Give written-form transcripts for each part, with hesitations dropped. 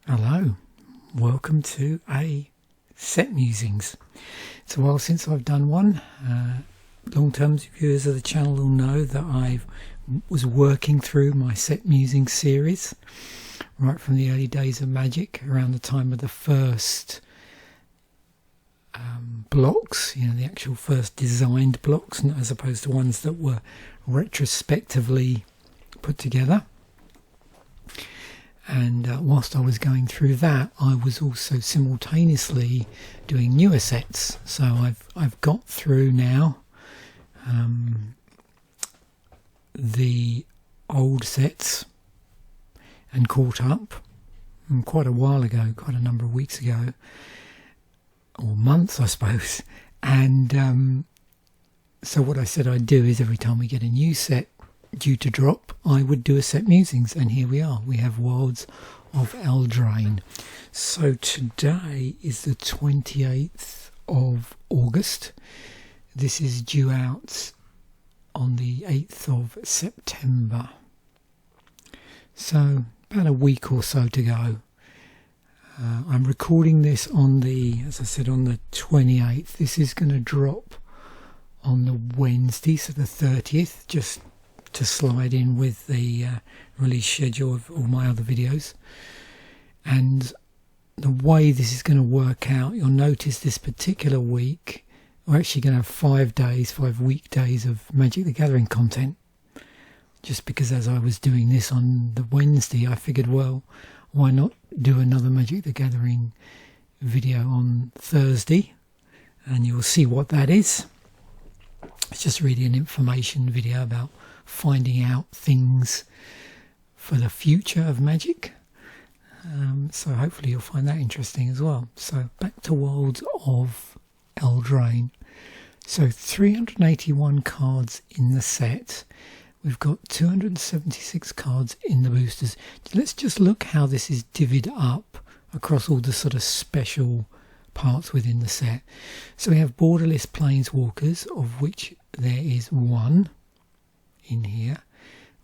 Hello, welcome to a set musings. It's a while since I've done one. Long-term viewers of the channel will know that I was working through my set musings series right from the early days of Magic, around the time of the first blocks, the actual first designed blocks, as opposed to ones that were retrospectively put together. And whilst I was going through that, I was also simultaneously doing newer sets. So I've got through now the old sets and caught up quite a while ago, quite a number of weeks ago, or months I suppose. And so what I said I'd do is every time we get a new set due to drop, I would do a set musings, and here we are. We have Wilds of Eldraine. So today is the 28th of August. This is due out on the 8th of September. So about a week or so to go. I'm recording this on the, as I said, on the 28th. This is going to drop on the Wednesday, so the 30th, just to slide in with the release schedule of all my other videos. And the way this is going to work out, you'll notice this particular week we're actually going to have 5 weekdays of Magic the Gathering content, just because as I was doing this on the Wednesday, I figured, well, why not do another Magic the Gathering video on Thursday, and you'll see what that is. It's just really an information video about finding out things for the future of Magic. So hopefully you'll find that interesting as well. So back to Wilds of Eldraine. So 381 cards in the set. We've got 276 cards in the boosters. Let's just look how this is divvied up across all the sort of special parts within the set. So we have borderless planeswalkers, of which there is one in here.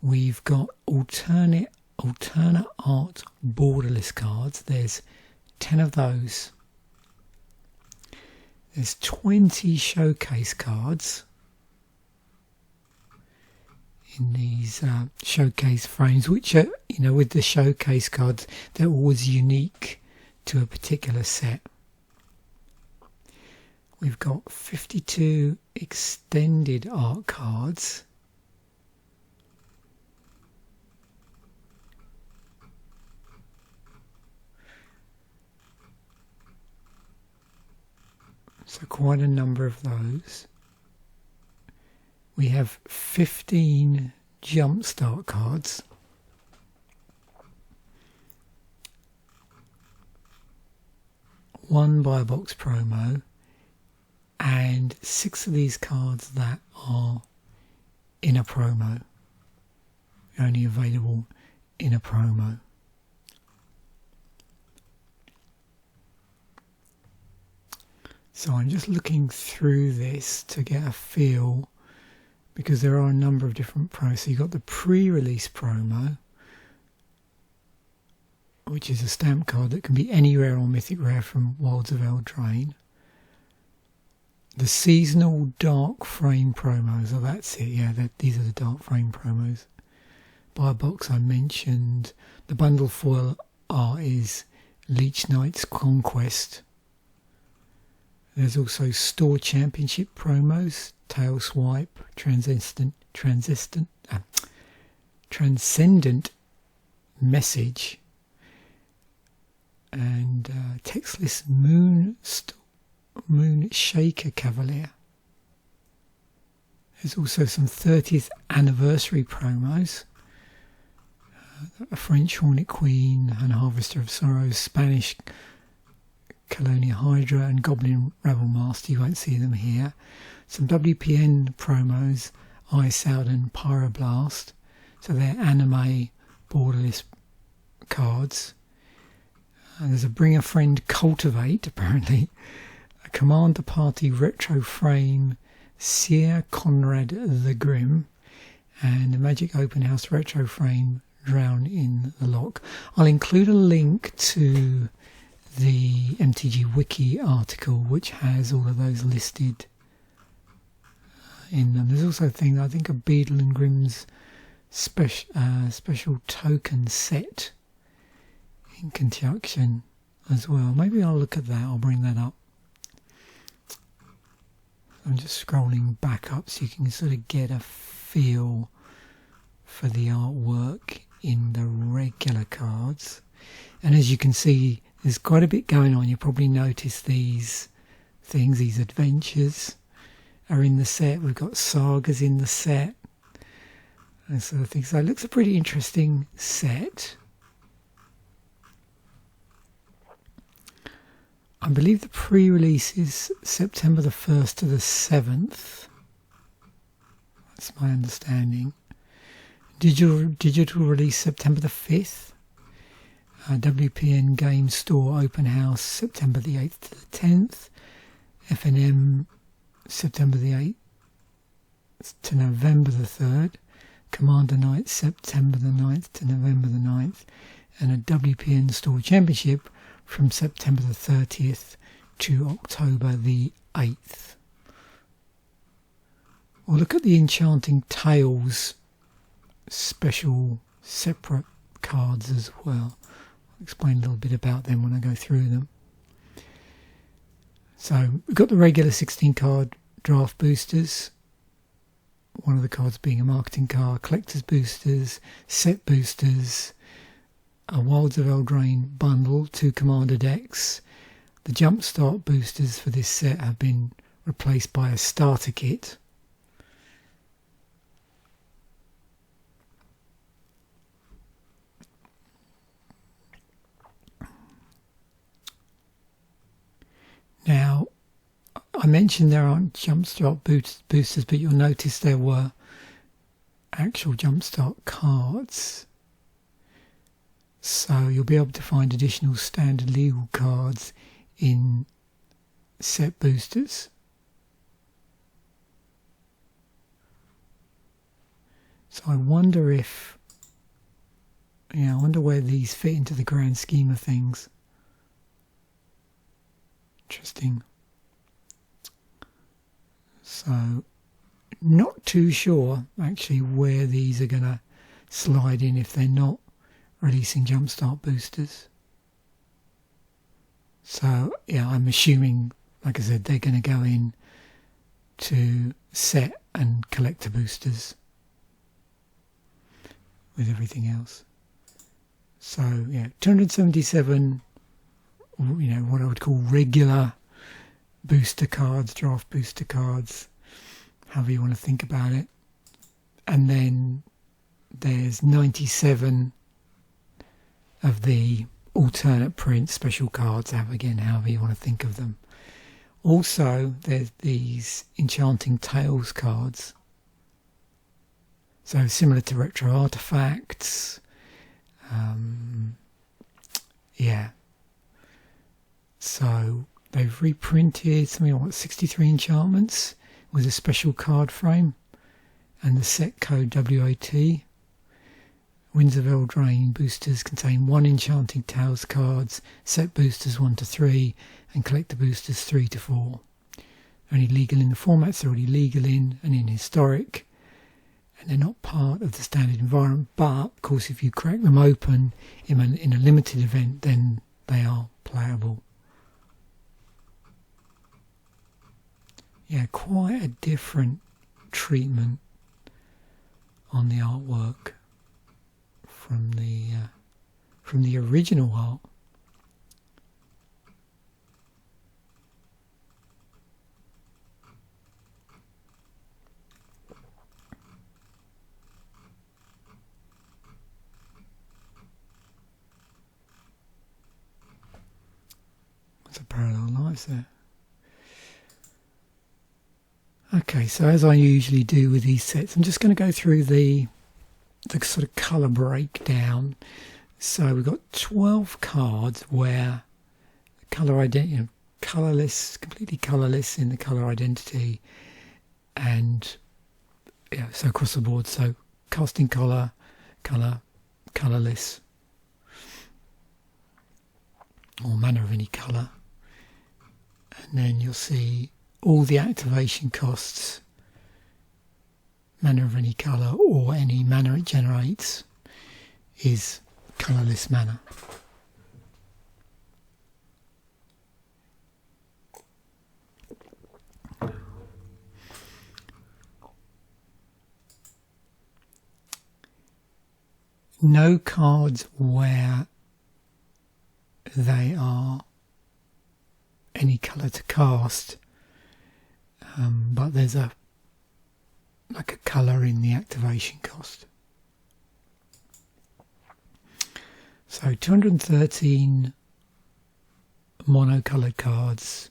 We've got alternate art borderless cards. There's 10 of those. There's 20 showcase cards in these showcase frames, which are, with the showcase cards, they're always unique to a particular set. We've got 52 extended art cards. So quite a number of those. We have 15 jumpstart cards. One buy box promo. And 6 of these cards that are in a promo. Only available in a promo. So I'm just looking through this to get a feel, because there are a number of different promos. So you've got the pre-release promo, which is a stamp card that can be any rare or mythic rare from Wilds of Eldraine. The seasonal dark frame promos, that's it, yeah, these are the dark frame promos. Buy a box I mentioned. The bundle foil art is Leech Knight's Conquest. There's also store championship promos, Tail Swipe, Transcendent Message, and textless Moon Shaker Cavalier. There's also some 30th anniversary promos. A French Hornet Queen and Harvester of Sorrows, Spanish Colonia Hydra and Goblin Rabble Master. You won't see them here. Some WPN promos, Ice Out and Pyroblast. So they're anime borderless cards. There's a Bring a Friend Cultivate, apparently. A Commander Party Retro Frame Seer Conrad the Grim. And a Magic Open House Retro Frame drown in the loch. I'll include a link to the MTG Wiki article, which has all of those listed in them. There's also a thing, I think, a Beadle and Grimm's special token set in conjunction as well. Maybe I'll look at that, I'll bring that up. I'm just scrolling back up so you can sort of get a feel for the artwork in the regular cards. And as you can see, there's quite a bit going on. You probably noticed these things, these adventures are in the set. We've got sagas in the set and sort of things. So it looks a pretty interesting set. I believe the pre-release is September the 1st to the 7th. That's my understanding. Digital release September the 5th. WPN Game Store Open House September the 8th to the 10th. FNM September the 8th to November the 3rd. Commander Night September the 9th to November the 9th. And a WPN Store Championship from September the 30th to October the 8th. We'll look at the Enchanting Tales special separate cards as well. I'll explain a little bit about them when I go through them. So we've got the regular 16 card draft boosters. One of the cards being a marketing card, collector's boosters, set boosters, a Wilds of Eldraine bundle, 2 commander decks. The Jumpstart boosters for this set have been replaced by a starter kit. Now, I mentioned there aren't Jumpstart boosters, but you'll notice there were actual Jumpstart cards. So you'll be able to find additional standard legal cards in set boosters. So I wonder if, I wonder where these fit into the grand scheme of things. Interesting. So not too sure actually where these are going to slide in if they're not releasing Jumpstart boosters. So yeah, I'm assuming, like I said, they're going to go in to set and collector boosters with everything else. So yeah, 277, what I would call regular booster cards, draft booster cards, however you want to think about it. And then there's 97 of the alternate print special cards, again, however you want to think of them. Also, there's these Enchanting Tales cards. So similar to Retro Artifacts. So they've reprinted something like 63 enchantments with a special card frame and the set code WOT. Winds of Eldraine boosters contain 1 Enchanting Tales cards, set boosters 1 to 3, and collector boosters 3 to 4. Only legal in the formats they're already legal in, and in historic, and they're not part of the standard environment, but of course if you crack them open in a limited event, then they are playable. Yeah, quite a different treatment on the artwork from the original art. There's a parallel lives there. Okay, so as I usually do with these sets, I'm just going to go through the sort of colour breakdown. So we've got 12 cards where colour identity, colourless, completely colourless in the colour identity, and so across the board. So casting colour, colourless, or mana of any colour, and then you'll see all the activation costs, mana of any colour or any mana it generates is colourless mana. No cards where they are any colour to cast, but there's a colour in the activation cost. So 213 mono-coloured cards,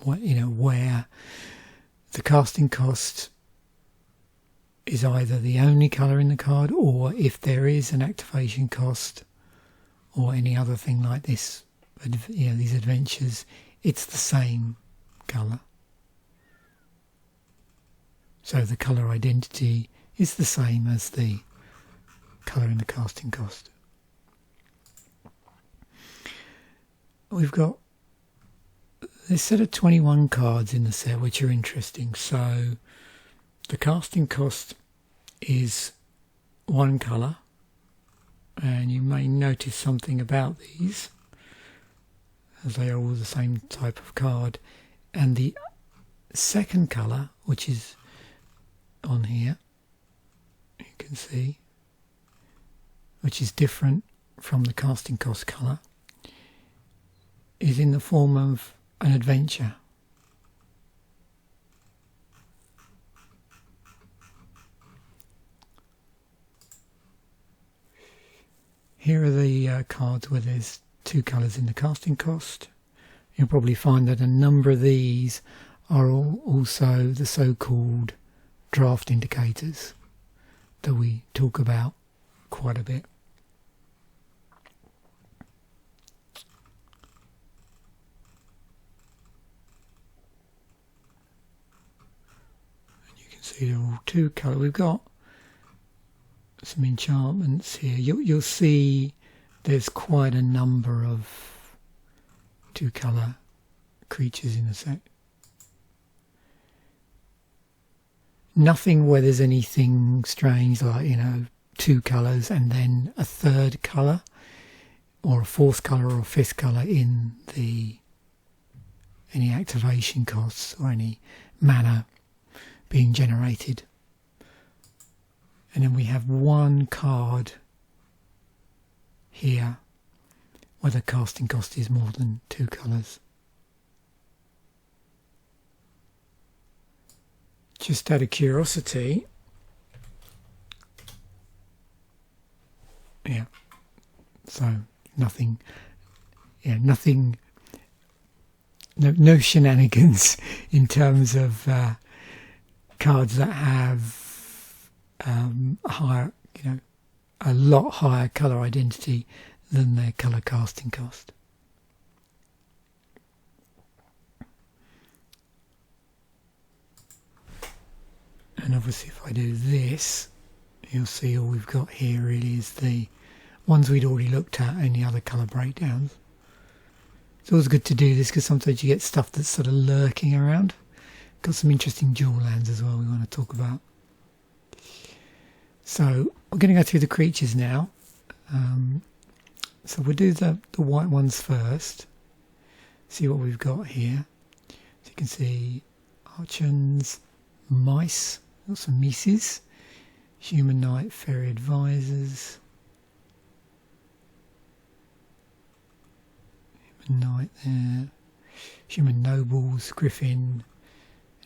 where the casting cost is either the only colour in the card, or if there is an activation cost or any other thing like this, these adventures, it's the same colour. So the colour identity is the same as the colour in the casting cost. We've got this set of 21 cards in the set which are interesting. So the casting cost is one colour, and you may notice something about these as they are all the same type of card, and the second colour, which is on here, you can see, which is different from the casting cost colour, is in the form of an adventure. Here are the cards where there's two colours in the casting cost. You'll probably find that a number of these are also the so-called draft indicators that we talk about quite a bit. And you can see they're all two colour. We've got some enchantments here. You'll see there's quite a number of two colour creatures in the set. Nothing where there's anything strange like, two colours and then a third colour or a fourth colour or a fifth colour in any activation costs or any mana being generated. And then we have one card here where the casting cost is more than two colours. Just out of curiosity, so nothing, no shenanigans in terms of cards that have higher, a lot higher colour identity than their colour casting cost. And obviously if I do this, you'll see all we've got here really is the ones we'd already looked at and the other colour breakdowns. It's always good to do this because sometimes you get stuff that's sort of lurking around. Got some interesting dual lands as well we want to talk about. So we're going to go through the creatures now. So we'll do the white ones first. See what we've got here. So you can see Archons, Mice, got some Mises, Human Knight, Fairy Advisors, Human Knight there, Human Nobles, Griffin,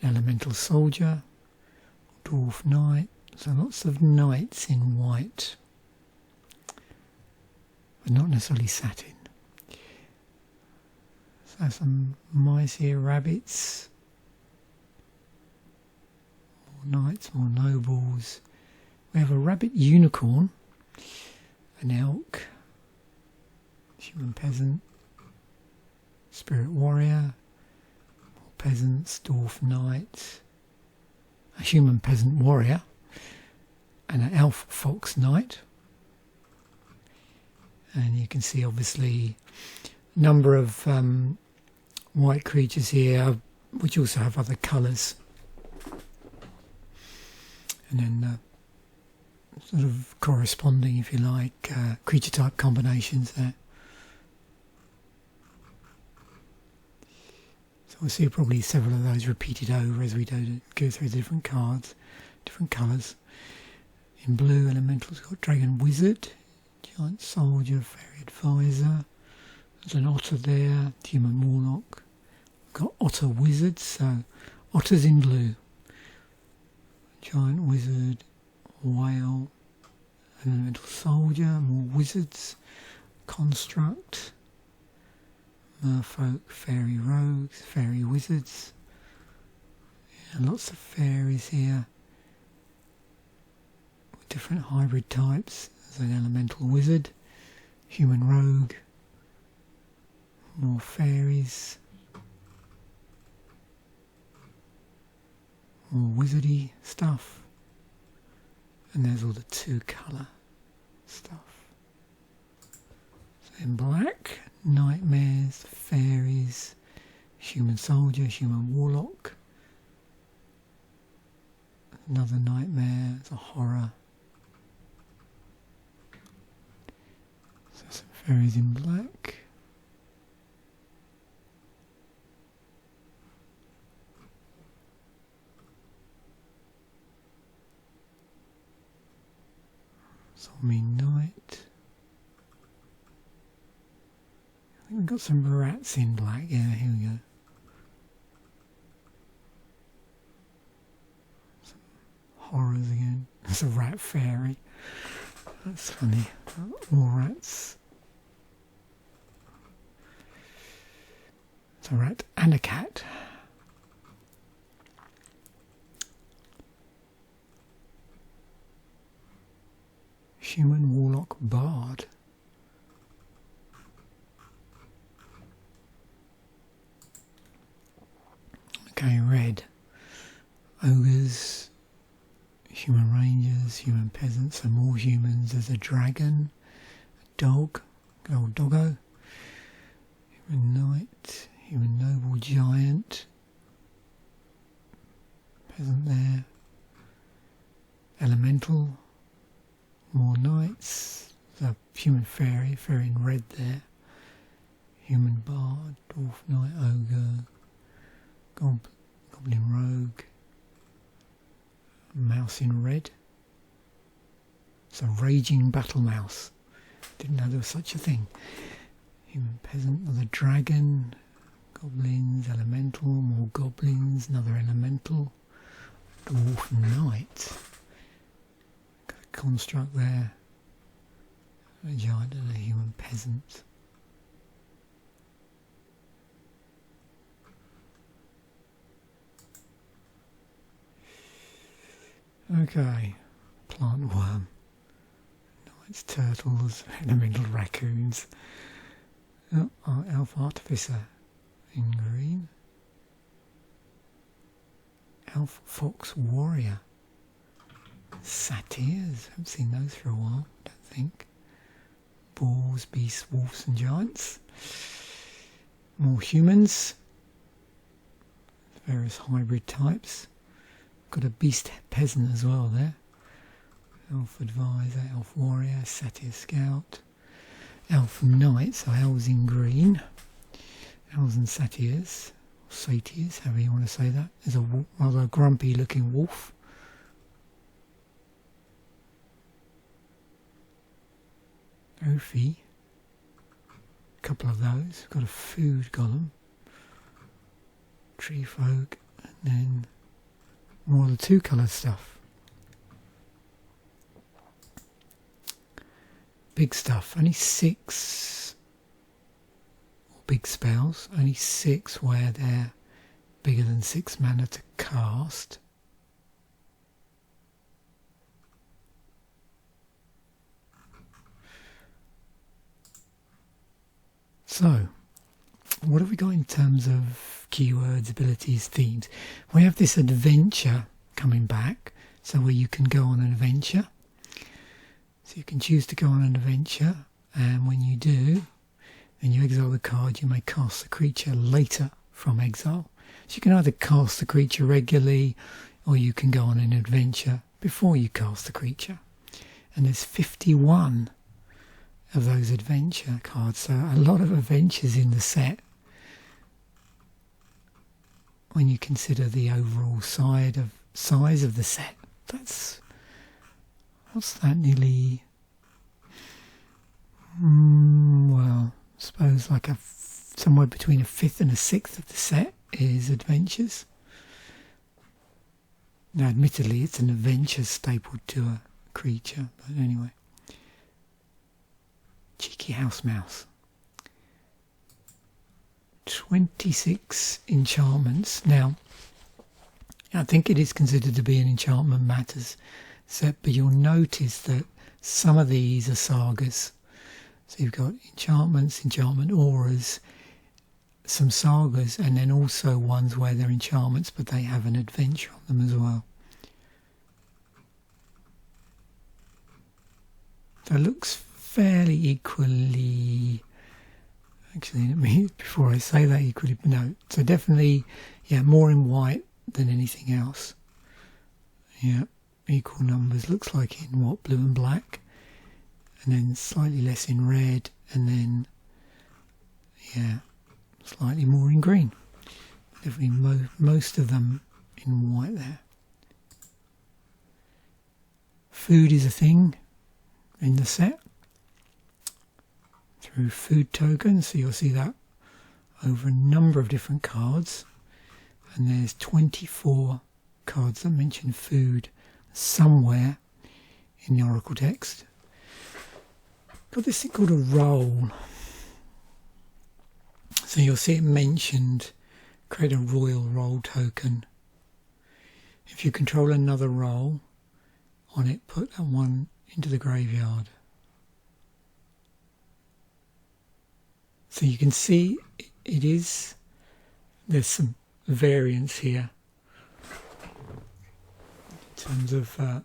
Elemental Soldier, Dwarf Knight. So lots of knights in white, but not necessarily satin. So some mice here, rabbits, more knights, more nobles. We have a rabbit unicorn, an elk, human peasant, spirit warrior, more peasants, dwarf knight, a human peasant warrior, and an elf fox knight, And you can see obviously a number of white creatures here, which also have other colours. And then sort of corresponding, if you like, creature type combinations there. So we'll see probably several of those repeated over as we go through the different cards, different colours. In blue, elementals got Dragon Wizard, Giant Soldier, Fairy Advisor. There's an Otter there, Human Warlock. Got Otter Wizard, so Otters in blue. Giant Wizard, Whale, Elemental Soldier, more Wizards, Construct, Merfolk, Fairy Rogues, Fairy Wizards. Yeah, lots of fairies here. With different hybrid types. There's an Elemental Wizard, Human Rogue, more fairies. More wizardy stuff, and there's all the 2-colour stuff. So in black, nightmares, fairies, human soldier, human warlock, another nightmare, it's a horror. So some fairies in black. Zombie Knight. I think we've got some rats in black. Yeah, here we go. Some horrors again. It's a rat fairy. That's funny. More rats. It's a rat and a cat. Human Warlock Bard. Okay, red. Ogres, human rangers, human peasants, and more humans. There's a dragon, a dog, good old doggo, human knight, human noble giant, peasant there, elemental. More knights, the human fairy, fairy in red there, human bard, dwarf knight, ogre, goblin rogue, mouse in red. It's a raging battle mouse. Didn't know there was such a thing. Human peasant, another dragon, goblins, elemental, more goblins, another elemental, dwarf knight. Construct there, a giant and a human peasant. Okay, plant worm, knights, turtles, elemental raccoons, elf artificer in green, elf fox warrior. Satyrs, haven't seen those for a while, don't think. Boars, beasts, wolves and giants. More humans. Various hybrid types. Got a beast peasant as well there. Elf advisor, elf warrior, satyr scout. Elf knight, so elves in green. Elves and satyrs. Or satyrs, however you want to say that. There's a rather grumpy looking wolf. Ophi, a couple of those. Got a food golem, tree folk, and then more of the 2-colour stuff. Big stuff. Only 6 big spells. Only 6 where they're bigger than 6 mana to cast. So, what have we got in terms of keywords, abilities, themes? We have this adventure coming back, so where you can go on an adventure. So you can choose to go on an adventure, And when you do, and you exile the card, you may cast the creature later from exile. So you can either cast the creature regularly, or you can go on an adventure before you cast the creature. And there's 51 of those adventure cards, so a lot of adventures in the set when you consider the overall size of the set. What's that, nearly, well, I suppose like somewhere between a fifth and a sixth of the set is adventures. Now admittedly it's an adventure stapled to a creature, but anyway. Cheeky house mouse. 26 enchantments. Now, I think it is considered to be an enchantment matters set, but you'll notice that some of these are sagas. So you've got enchantments, enchantment auras, some sagas, and then also ones where they're enchantments but they have an adventure on them as well. So it looks fairly equally, actually, let me, before I say that, equally, no, so definitely, yeah, more in white than anything else. Yeah, equal numbers, looks like in what, blue and black, and then slightly less in red, and then, yeah, slightly more in green. Definitely most of them in white there. Food is a thing in the set through food tokens, so you'll see that over a number of different cards, and there's 24 cards that mention food somewhere in the Oracle text. Got this thing called a roll, so you'll see it mentioned, create a royal roll token. If you control another roll on it, put that one into the graveyard. So you can see there's some variance here in terms of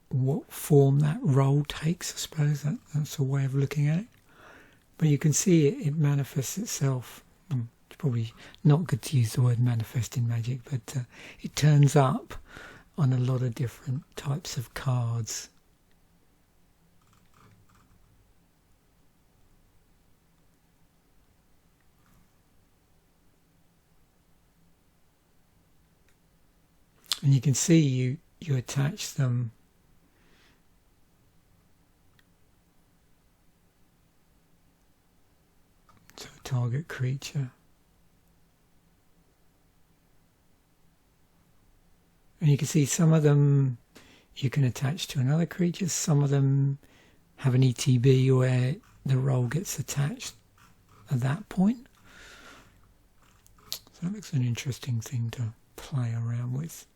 what form that roll takes, I suppose. That's a way of looking at it. But you can see it manifests itself. It's probably not good to use the word manifest in Magic, but it turns up on a lot of different types of cards. And you can see you attach them to a target creature. And you can see some of them you can attach to another creature, some of them have an ETB where the roll gets attached at that point. So that looks an interesting thing to play around with.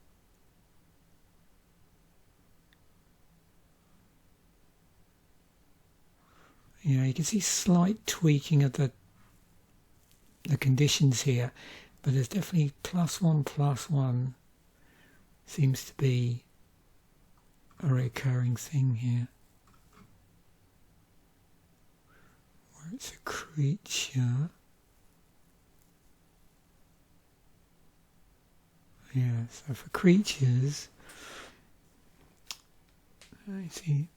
You can see slight tweaking of the conditions here, but there's definitely +1/+1 seems to be a recurring thing here. Where it's a creature. Yeah, so for creatures, I see.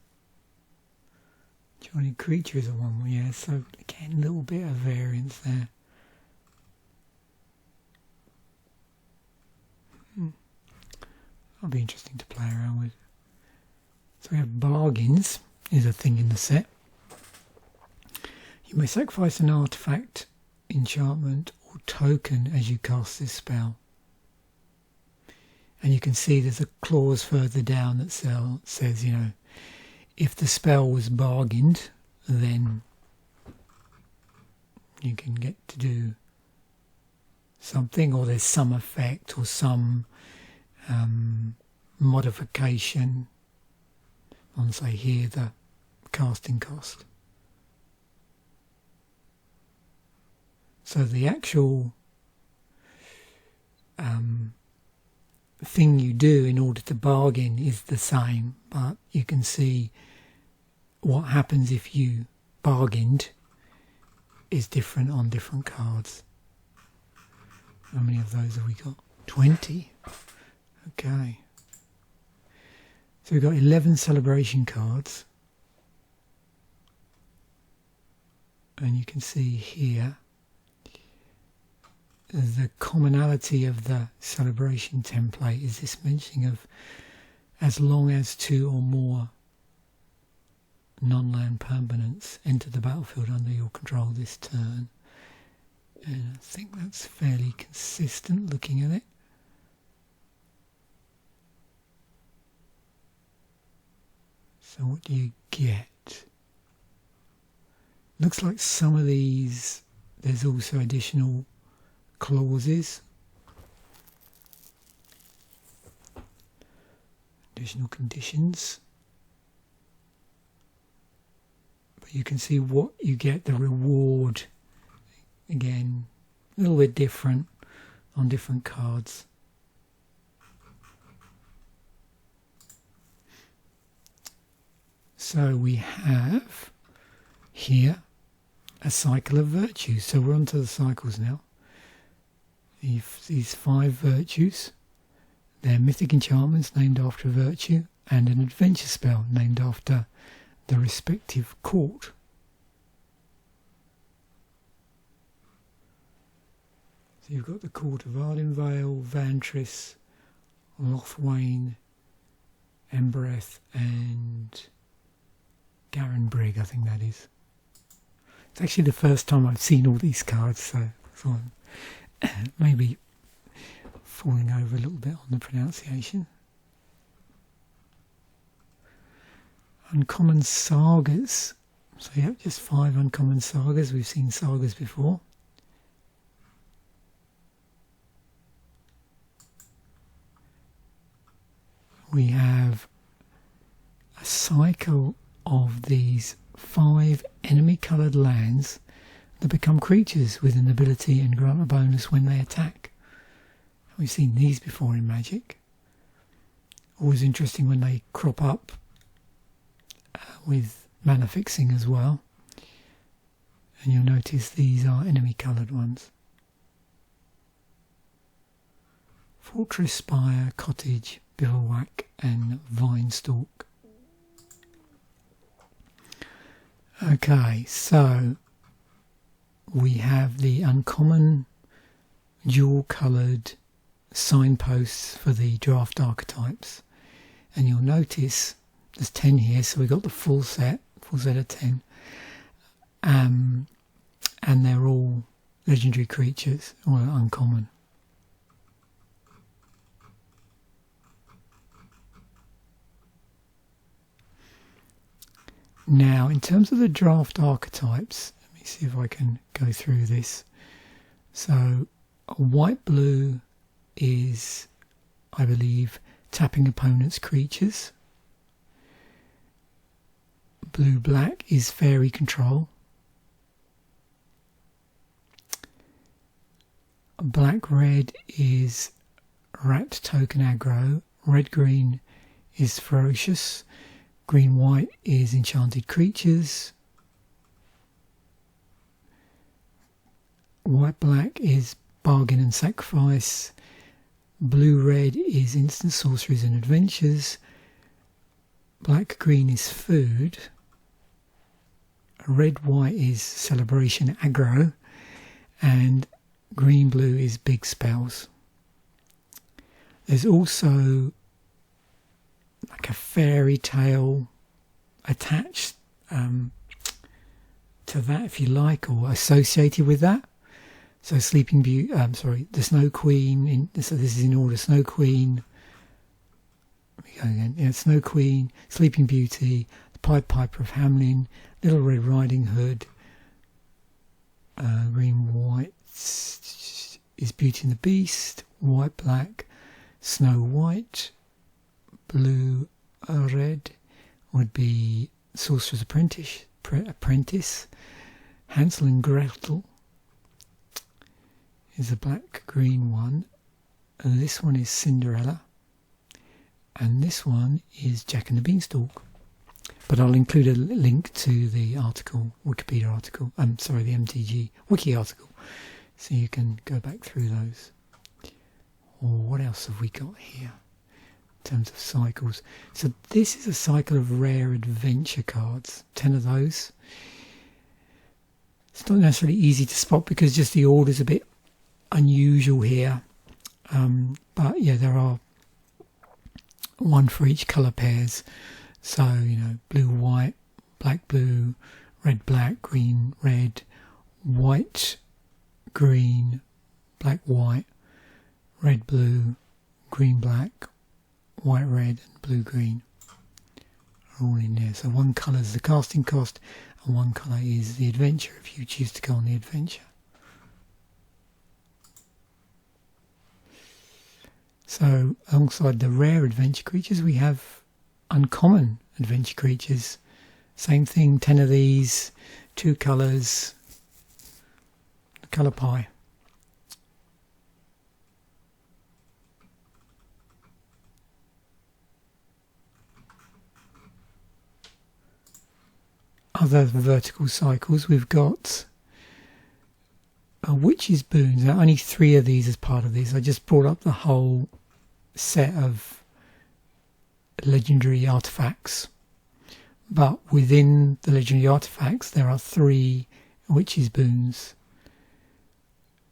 Joining creatures are one, yeah, so again, a little bit of variance there. That'll be interesting to play around with. So we have bargains, is a thing in the set. You may sacrifice an artifact, enchantment, or token as you cast this spell. And you can see there's a clause further down that says, if the spell was bargained, then you can get to do something, or there's some effect or some modification on, say here, the casting cost. So the actual thing you do in order to bargain is the same, but you can see what happens if you bargained is different on different cards. How many of those have we got? 20. Okay. So we've got 11 celebration cards. And you can see here the commonality of the celebration template is this mentioning of as long as 2 or more non-land permanents enter the battlefield under your control this turn. And I think that's fairly consistent looking at it. So what do you get? Looks like some of these, there's also additional clauses, additional conditions, but you can see what you get, the reward, again, a little bit different on different cards. So we have here a cycle of virtues. So we're on to the cycles now. These 5 virtues, they're mythic enchantments named after a virtue and an adventure spell named after the respective court. So you've got the court of Ardenvale, Vantris, Lothwain, Embereth and Garenbrig, I think that is. It's actually the first time I've seen all these cards, so I'm maybe falling over a little bit on the pronunciation. Uncommon sagas. So yeah, just 5 uncommon sagas. We've seen sagas before. We have a cycle of these 5 enemy coloured lands that become creatures with an ability and grant a bonus when they attack. We've seen these before in Magic. Always interesting when they crop up with mana fixing as well. And you'll notice these are enemy coloured ones. Fortress, Spire, Cottage, Bivouac and Vinestalk. Okay, so we have the uncommon dual coloured signposts for the draft archetypes, and you'll notice there's 10 here, so we've got the full set of 10, and they're all legendary creatures, or uncommon. Now, in terms of the draft archetypes, let me see if I can go through this. So, white-blue is, I believe, tapping opponent's creatures. Blue-black is fairy control. Black-red is rat token aggro. Red-green is ferocious. Green-white is enchanted creatures. White-black is bargain and sacrifice. Blue-red is instant sorceries and adventures. Black-green is food. Red-white is celebration aggro. And green-blue is big spells. There's also like a fairy tale attached to that, if you like, or associated with that. So Sleeping Beauty, the Snow Queen, so this is in order, Snow Queen, let me go again, yeah, Snow Queen, Sleeping Beauty, the Pied Piper of Hamelin, Little Red Riding Hood, green-white is Beauty and the Beast, white-black, Snow White, blue-red would be Sorcerer's Apprentice, Hansel and Gretel is a black-green one, and this one is Cinderella, and this one is Jack and the Beanstalk. but I'll include a link to the article, Wikipedia article, sorry, the MTG Wiki article, so you can go back through those. Or what else have we got here in terms of cycles? So this is a cycle of rare adventure cards, 10 of those. It's not necessarily easy to spot because just the order's a bit unusual here, but yeah, there are one for each colour pairs. So, you know, blue, white, black, blue, red, black, green, red, white, green, black, white, red, blue, green, black, white, red, and blue, green are all in there. So one colour is the casting cost and one colour is the adventure if you choose to go on the adventure. So alongside the rare adventure creatures we have uncommon adventure creatures. Same thing, 10 of these, 2 colours, the colour pie. Other vertical cycles, we've got Witch's Boons. There are only 3 of these as part of these. I just brought up the whole set of legendary artifacts, but within the legendary artifacts there are 3 Witch's Boons.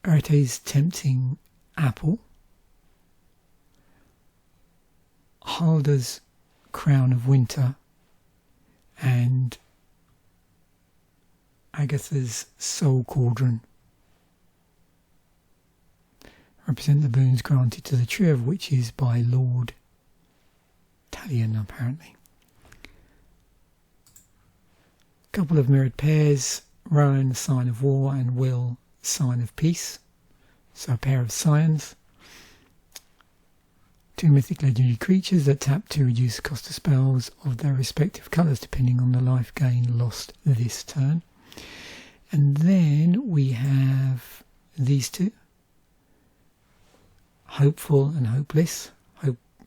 Arite's Tempting Apple, Halda's Crown of Winter, and Agatha's Soul Cauldron. Represent the boons granted to the Trio of Witches by Lord Talion, apparently. Couple of mirrored pairs, Rowan, Sign of War, and Will, Sign of Peace. So a pair of scions. 2 mythic legendary creatures that tap to reduce the cost of spells of their respective colours depending on the life gain lost this turn. And then we have these 2. Hopeful and Hopeless.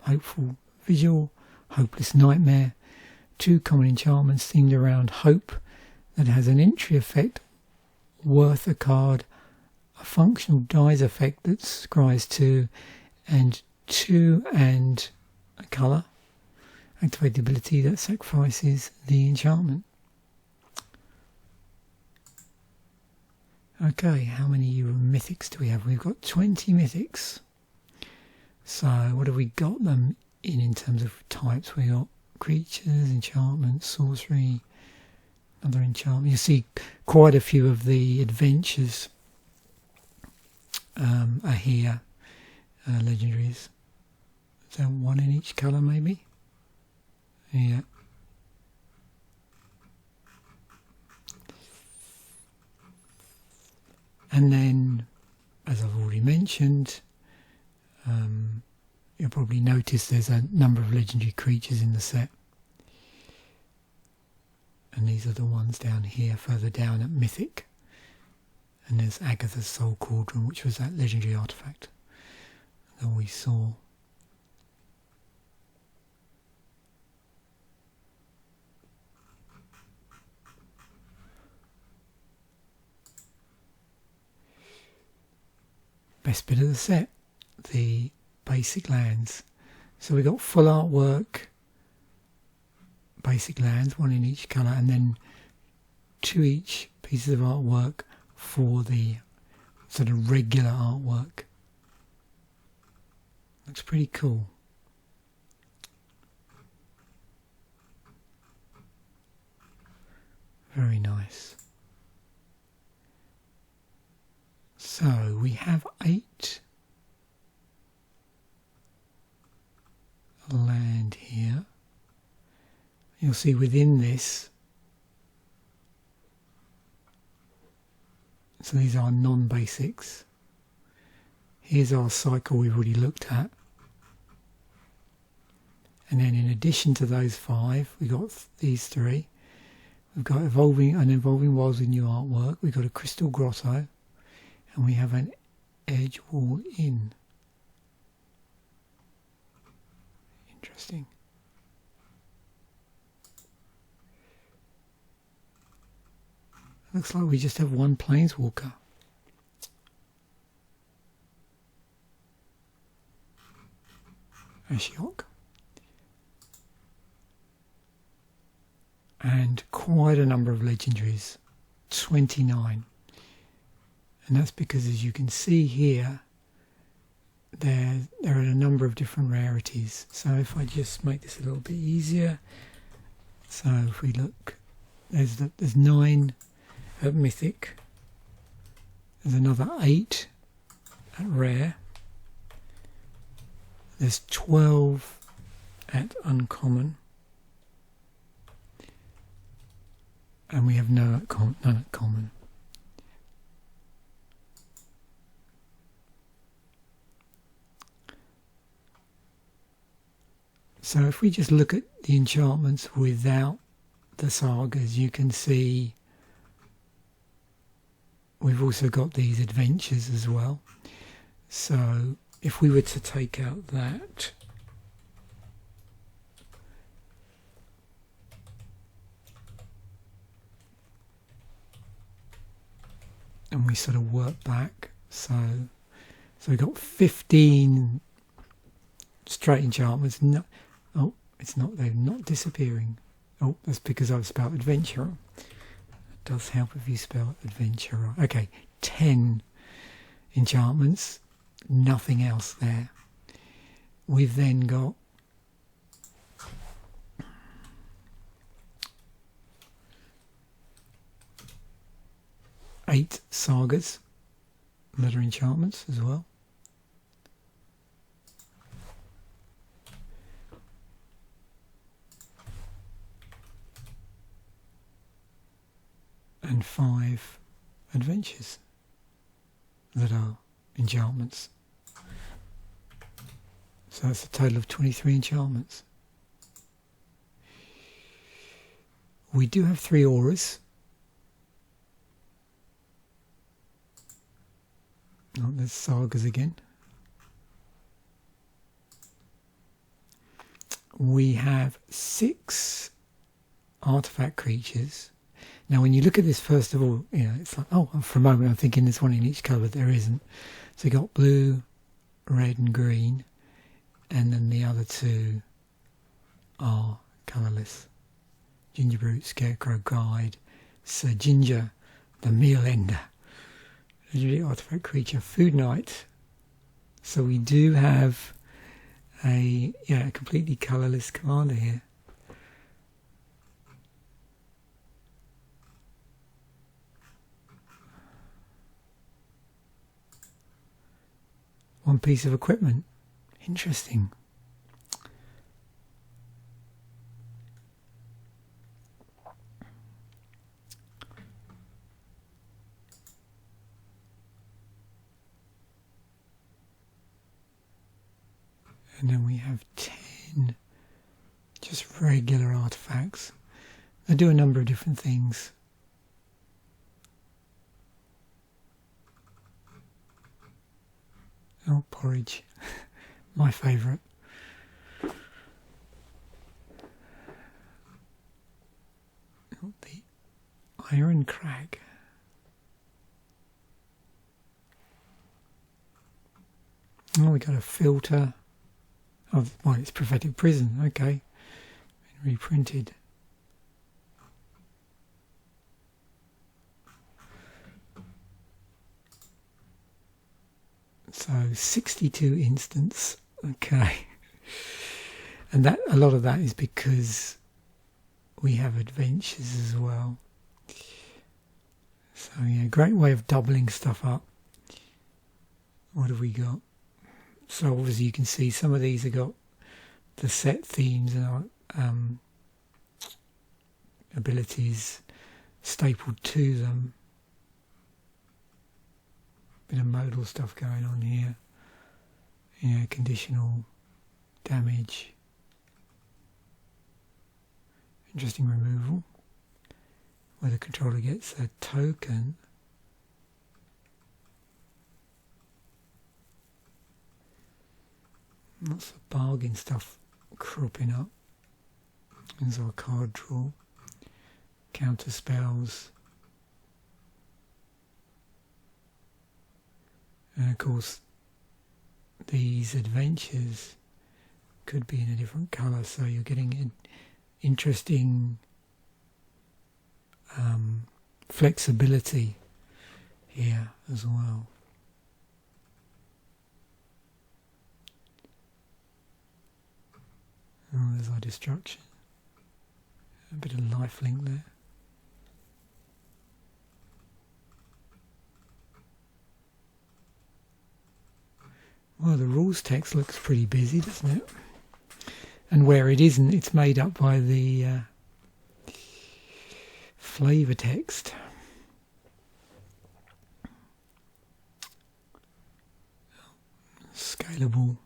Hopeful Visual, Hopeless Nightmare. 2 common enchantments themed around hope that has an entry effect worth a card, a functional dies effect that scries 2, and 2 and a colour. Activate the ability that sacrifices the enchantment. Okay, how many mythics do we have? We've got 20 mythics. So what have we got them in terms of types? We got creatures, enchantments, sorcery, another enchantment. You see quite a few of the adventures are here, legendaries. Is there 1 in each colour maybe? Yeah. And then, as I've already mentioned, you'll probably notice there's a number of legendary creatures in the set. And these are the ones down here, further down at Mythic. And there's Agatha's Soul Cauldron, which was that legendary artifact that we saw. Best bit of the set, the basic lands. So we got full artwork, basic lands, 1 in each colour, and then 2 each pieces of artwork for the sort of regular artwork. Looks pretty cool. Very nice. So we have 8 land here. You'll see within this, so these are non-basics. Here's our cycle we've already looked at. And then in addition to those 5, we've got these 3. We've got Evolving Wilds with new artwork. We've got a Crystal Grotto. And we have an Edgewall Inn. Interesting. Looks like we just have one planeswalker. Ashiok. And quite a number of legendaries, 29. And that's because, as you can see here, there are a number of different rarities. So if I just make this a little bit easier, so if we look, there's 9 at Mythic, there's another 8 at Rare, there's 12 at Uncommon, and we have none at Common. So if we just look at the enchantments without the sagas, you can see we've also got these adventures as well. So if we were to take out that, and we sort of work back, so we've got 15 straight enchantments. No, oh, it's not, they're not disappearing. Oh, that's because I've spelled adventurer. It does help if you spell adventurer. Okay, 10 enchantments, nothing else there. We've then got eight sagas that are enchantments as well. And 5 adventures that are enchantments. So that's a total of 23 enchantments. We do have 3 auras. Oh, there's sagas again. We have 6 artifact creatures. Now, when you look at this, first of all, you know, it's like, oh, for a moment I'm thinking there's one in each colour. There isn't. So you got blue, red and green, and then the other 2 are colourless. Gingerbrute, Scarecrow, Guide, Sir Ginger, the Meal Ender, legendary artifact creature, Food Knight. So we do have a completely colourless commander here. One piece of equipment. Interesting. And then we have 10 just regular artifacts. They do a number of different things. Oh, porridge. My favourite. Oh, the Iron Crag. Oh, we got a filter. Oh, well, it's Prophetic Prison. Okay. Been reprinted. So 62 instants, okay, and that a lot of that is because we have adventures as well. So yeah, great way of doubling stuff up. What have we got? So obviously you can see some of these have got the set themes and abilities stapled to them. Bit of modal stuff going on here. Yeah, conditional damage. Interesting removal, where the controller gets a token. Lots of bargain stuff cropping up. There's our card draw. Counter spells. of course these adventures could be in a different colour, so you're getting an interesting flexibility here as well. Oh, there's our destruction. A bit of life link there. Well, the rules text looks pretty busy, doesn't it? And where it isn't, it's made up by the flavour text. Scalable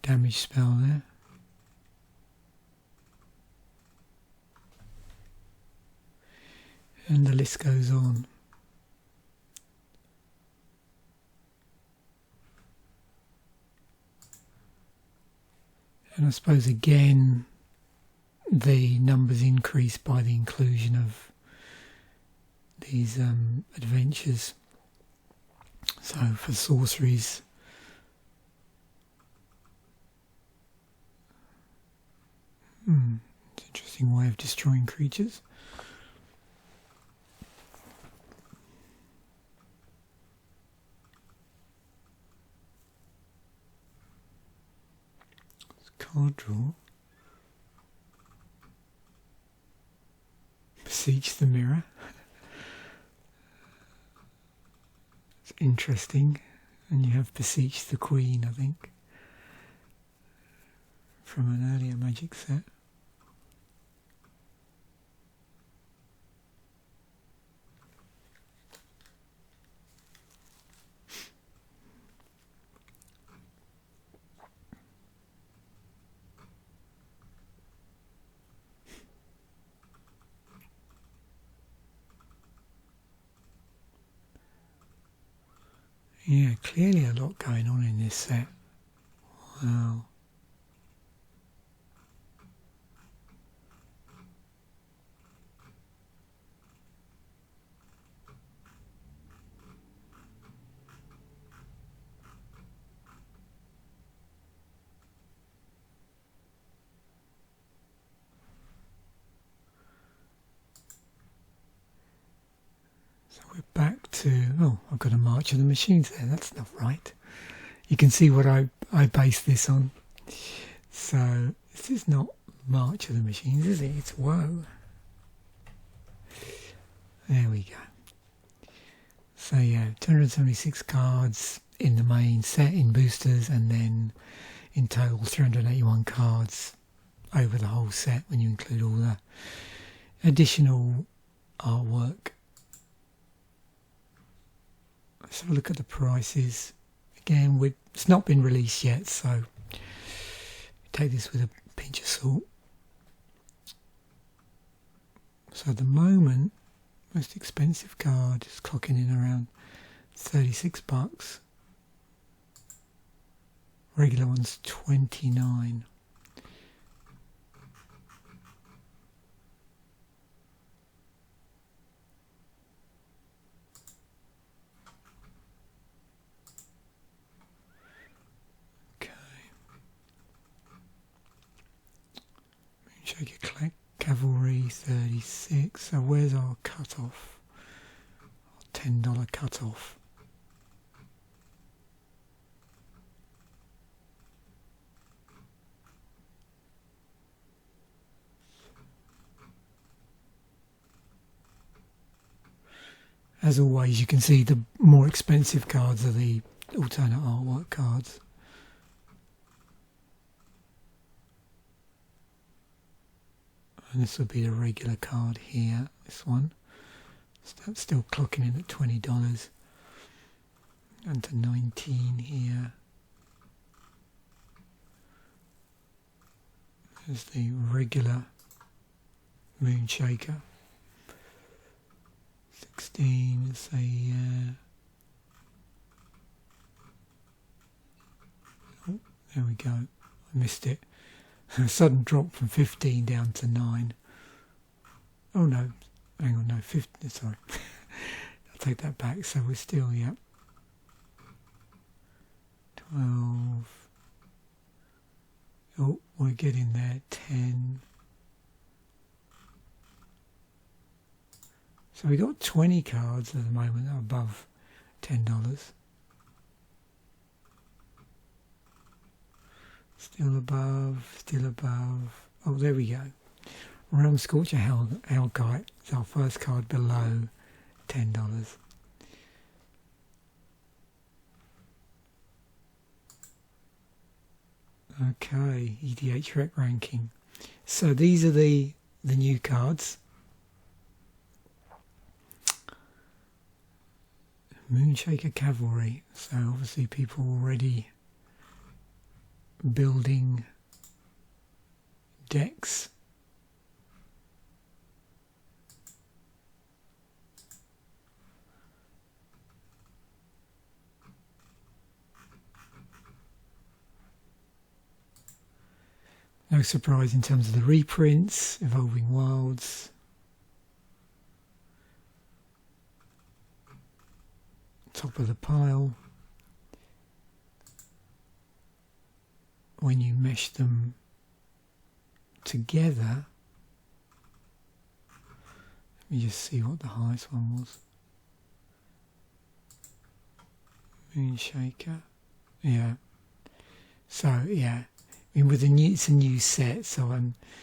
damage spell there. And the list goes on. And I suppose again the numbers increase by the inclusion of these adventures. So for sorceries, it's an interesting way of destroying creatures. Card draw. Beseech the mirror. It's interesting. And you have Beseech the Queen, I think, from an earlier Magic set. Yeah, clearly a lot going on in this set. Wow. So we're back to, oh, I've got a March of the Machines there, that's not right. You can see what I base this on. So this is not March of the Machines, is it? It's WOE. There we go. So yeah, 276 cards in the main set in boosters, and then in total 381 cards over the whole set when you include all the additional artwork. Let's have a look at the prices. Again, it's not been released yet, so take this with a pinch of salt. So at the moment, most expensive card is clocking in around $36. Regular one's $29. Shaker Cavalry 36. So where's our cut-off? Our $10 cut-off. As always, you can see the more expensive cards are the alternate artwork cards. And this would be the regular card here, this one. So that's still clocking in at $20. And to 19 here. There's the regular Moonshaker. 16, say, oh, there we go. I missed it. A sudden drop from 15 down to 9. Oh no, hang on, no, 15, sorry. I'll take that back. So we're still, yeah, 12. Oh, we're getting there. 10. So we got 20 cards at the moment that are above $10. Still above, still above. Oh, there we go. Realm Scorcher Hellkite is our first card below $10. Okay, EDH Rec ranking. So these are the new cards. Moonshaker Cavalry. So obviously people already building decks. No surprise in terms of the reprints, Evolving Worlds. Top of the pile. When you mesh them together, let me just see what the highest one was. Moonshaker. Yeah. So yeah. I mean, it's a new set, so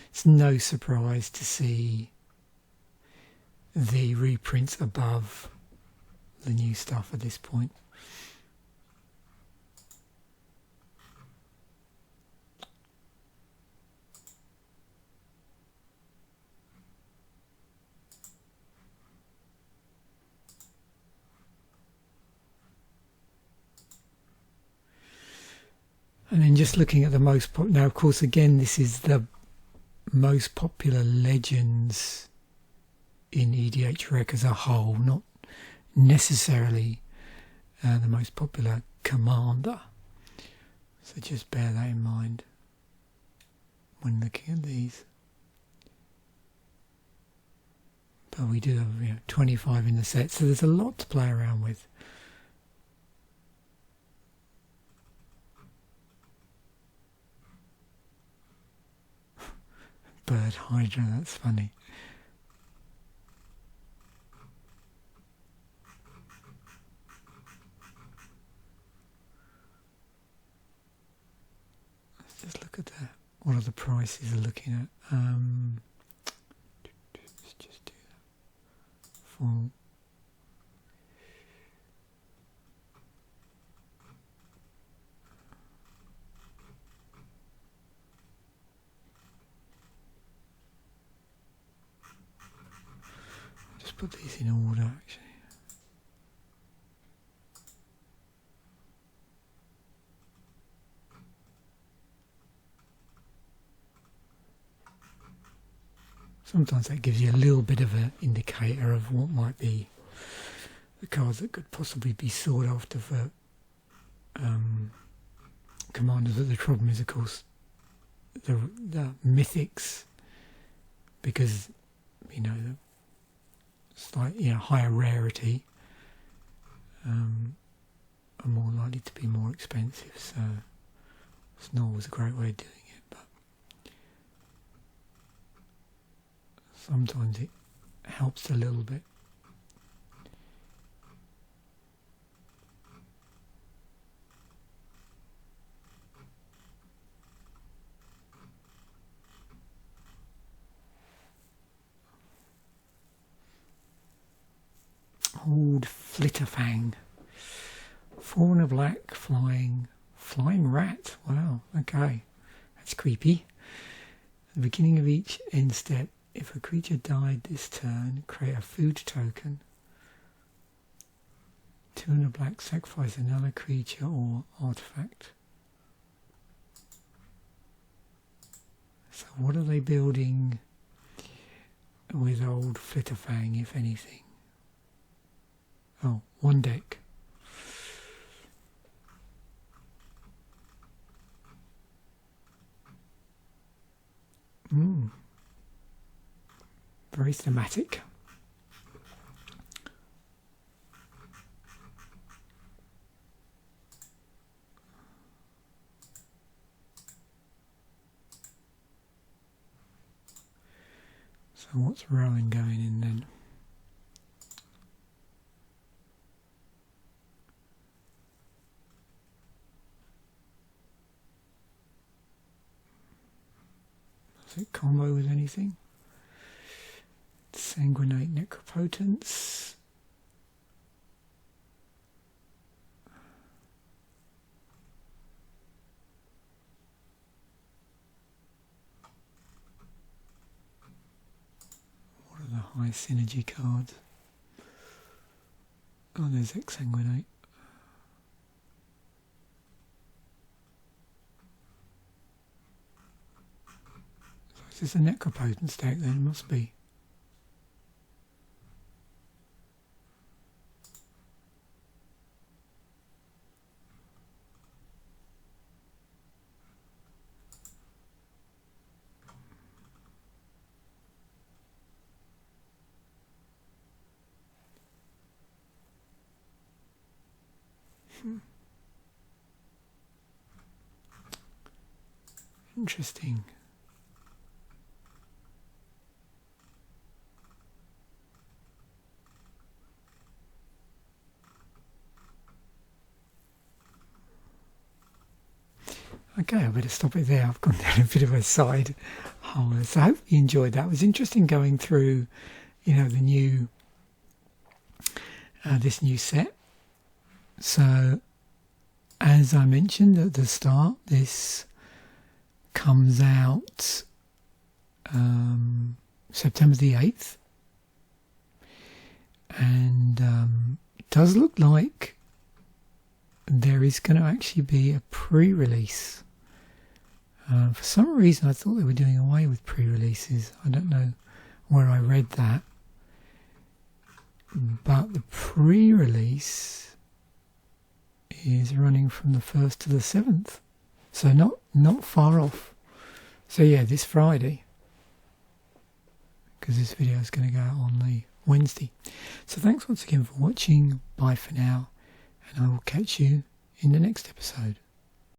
it's no surprise to see the reprints above the new stuff at this point. And then just looking at the most now, of course, again, this is the most popular legends in EDH Rec as a whole, not necessarily the most popular commander. So just bear that in mind when looking at these. But we do have 25 in the set, so there's a lot to play around with. Bird Hydra, that's funny. Let's just look at what are the prices we're looking at. Let's just do that. Full. Put these in order actually. Sometimes that gives you a little bit of an indicator of what might be the cards that could possibly be sought after for commanders. But the problem is, of course, the mythics, because the slightly higher rarity are more likely to be more expensive, so it's not always a great way of doing it, but sometimes it helps a little bit. Old Flitterfang. 4 and a black, flying rat. Wow, okay. That's creepy. At the beginning of each end step, if a creature died this turn, create a food token. 2 and a black, sacrifice another creature or artifact. So what are they building with old Flitterfang, if anything? Oh, one deck. Very thematic. So what's Rowan going in then? Does it combo with anything? Sanguinate Necropotence. What are the high synergy cards? Oh, there's Exsanguinate. So is this a Necropotence deck then? It must be. Interesting. Okay, I better stop it there. I've gone down a bit of a side hole. So I hope you enjoyed that. It was interesting going through, the new, this new set. So, as I mentioned at the start, this comes out September the 8th. And it does look like there is going to actually be a pre-release. For some reason I thought they were doing away with pre-releases. I don't know where I read that. But the pre-release is running from the 1st to the 7th. So not far off. So yeah, this Friday. Because this video is going to go out on the Wednesday. So thanks once again for watching. Bye for now. And I will catch you in the next episode.